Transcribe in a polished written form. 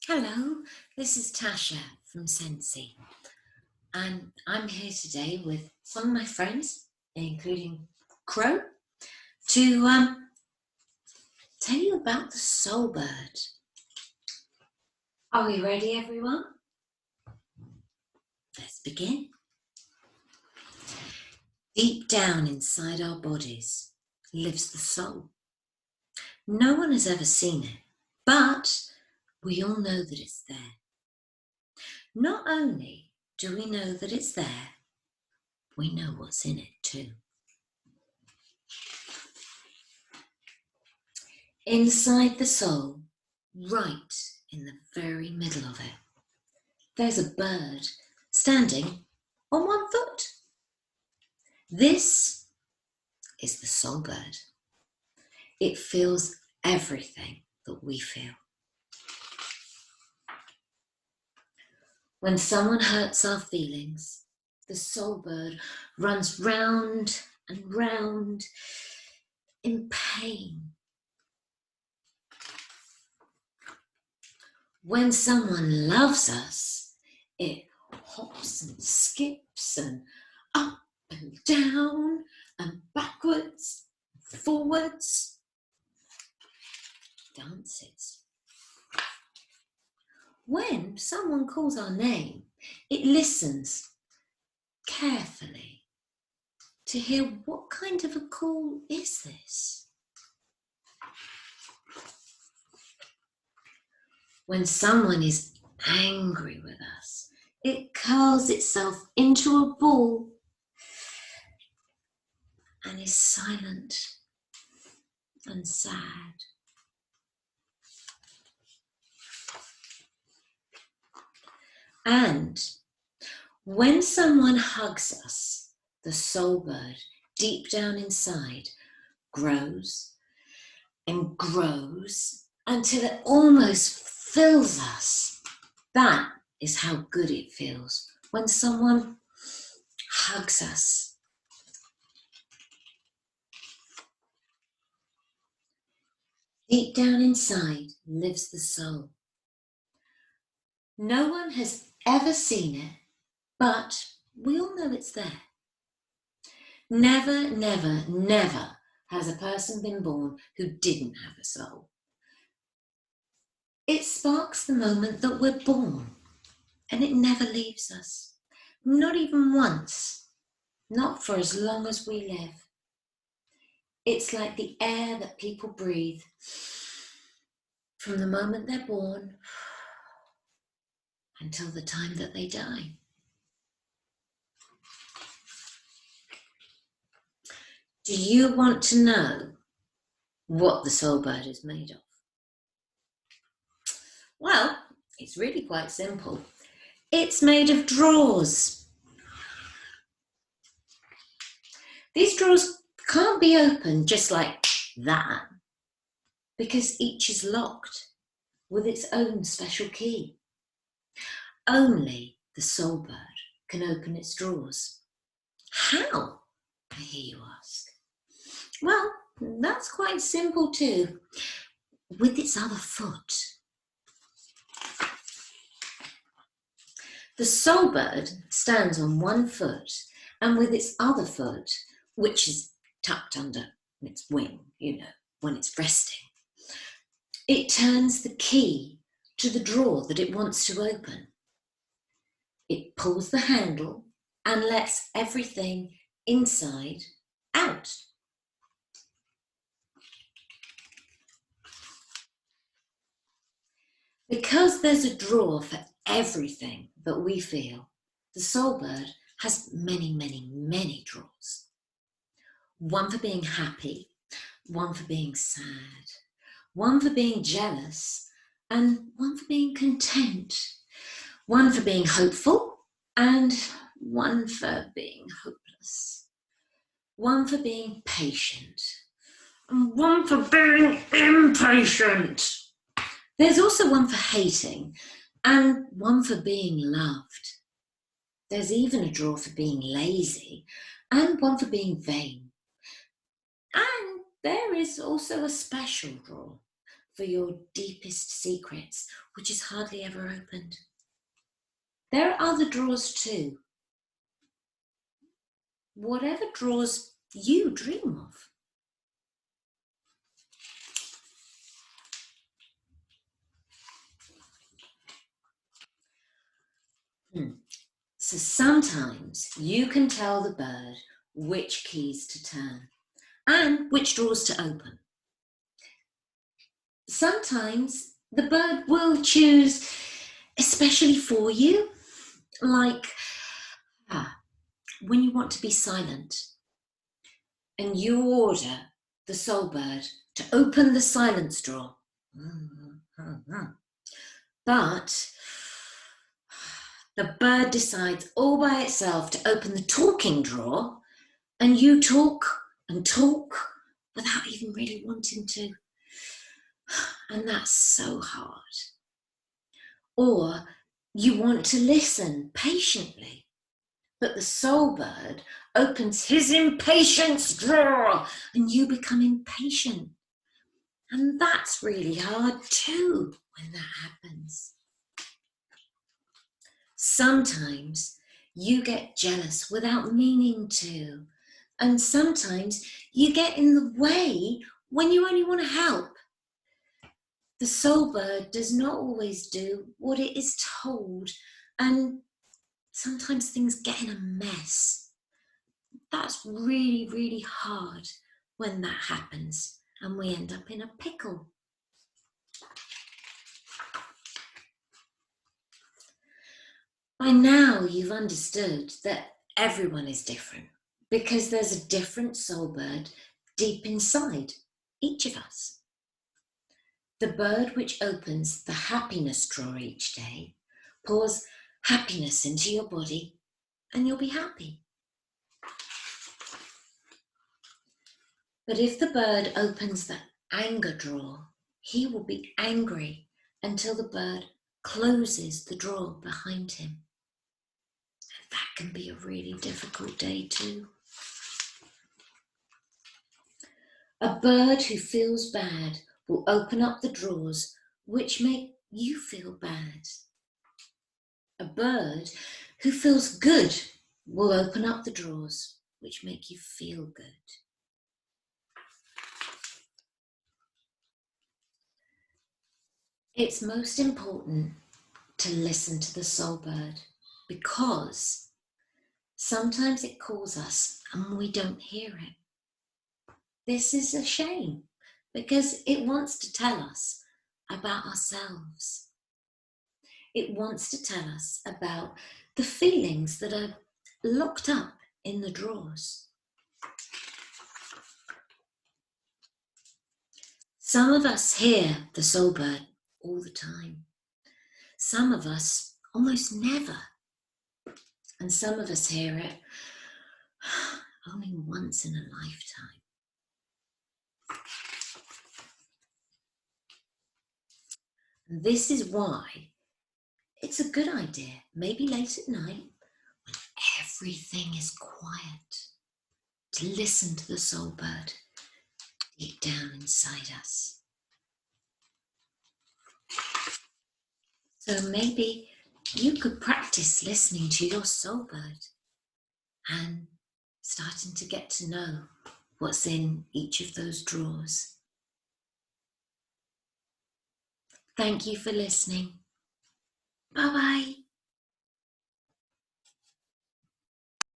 Hello, this is Tasha from Sensi, and I'm here today with some of my friends, including Crow, to tell you about the soul bird. Are we ready, everyone? Let's begin. Deep down inside our bodies lives the soul. No one has ever seen it, but we all know that it's there. Not only do we know that it's there, we know what's in it too. Inside the soul, right in the very middle of it, there's a bird standing on one foot. This is the soul bird. It feels everything that we feel. When someone hurts our feelings, the soul bird runs round and round in pain. When someone loves us, it hops and skips and up and down and backwards, forwards, dances. When someone calls our name, it listens carefully to hear what kind of a call is this. When someone is angry with us, it curls itself into a ball and is silent and sad. And when someone hugs us, the soul bird deep down inside grows and grows until it almost fills us. That is how good it feels when someone hugs us. Deep down inside lives the soul. No one has ever seen it, but we all know it's there. Never, never, never has a person been born who didn't have a soul. It sparks the moment that we're born, and it never leaves us. Not even once. Not for as long as we live. It's like the air that people breathe from the moment they're born until the time that they die. Do you want to know what the soul bird is made of? Well, it's really quite simple. It's made of drawers. These drawers can't be opened just like that because each is locked with its own special key. Only the soul bird can open its drawers. How, I hear you ask? Well, that's quite simple too. With its other foot. The soul bird stands on one foot, and with its other foot, which is tucked under its wing, when it's resting, it turns the key to the drawer that it wants to open. It pulls the handle and lets everything inside out. Because there's a drawer for everything that we feel, the soul bird has many, many, many drawers. One for being happy, one for being sad, one for being jealous, and one for being content, one for being hopeful, and one for being hopeless, one for being patient, and one for being impatient. There's also one for hating and one for being loved. There's even a drawer for being lazy and one for being vain. And there is also a special drawer for your deepest secrets, which is hardly ever opened. There are other drawers too. Whatever drawers you dream of. So sometimes you can tell the bird which keys to turn and which drawers to open. Sometimes the bird will choose especially for you, like when you want to be silent and you order the soul bird to open the silence drawer. But the bird decides all by itself to open the talking drawer, and you talk and talk without even really wanting to. And that's so hard. Or you want to listen patiently, but the soul bird opens his impatience drawer and you become impatient. And that's really hard too when that happens. Sometimes you get jealous without meaning to, and sometimes you get in the way when you only want to help. The soul bird does not always do what it is told, and sometimes things get in a mess. That's really, really hard when that happens and we end up in a pickle. By now you've understood that everyone is different because there's a different soul bird deep inside each of us. The bird which opens the happiness drawer each day pours happiness into your body and you'll be happy. But if the bird opens the anger drawer, he will be angry until the bird closes the drawer behind him. And that can be a really difficult day too. A bird who feels bad will open up the drawers which make you feel bad. A bird who feels good will open up the drawers which make you feel good. It's most important to listen to the soul bird because sometimes it calls us and we don't hear it. This is a shame because it wants to tell us about ourselves. It wants to tell us about the feelings that are locked up in the drawers. Some of us hear the soul bird all the time. Some of us almost never. And some of us hear it only once in a lifetime. And this is why it's a good idea, maybe late at night, when everything is quiet, to listen to the soul bird deep down inside us. So maybe you could practice listening to your soul bird and starting to get to know what's in each of those drawers. Thank you for listening. Bye-bye.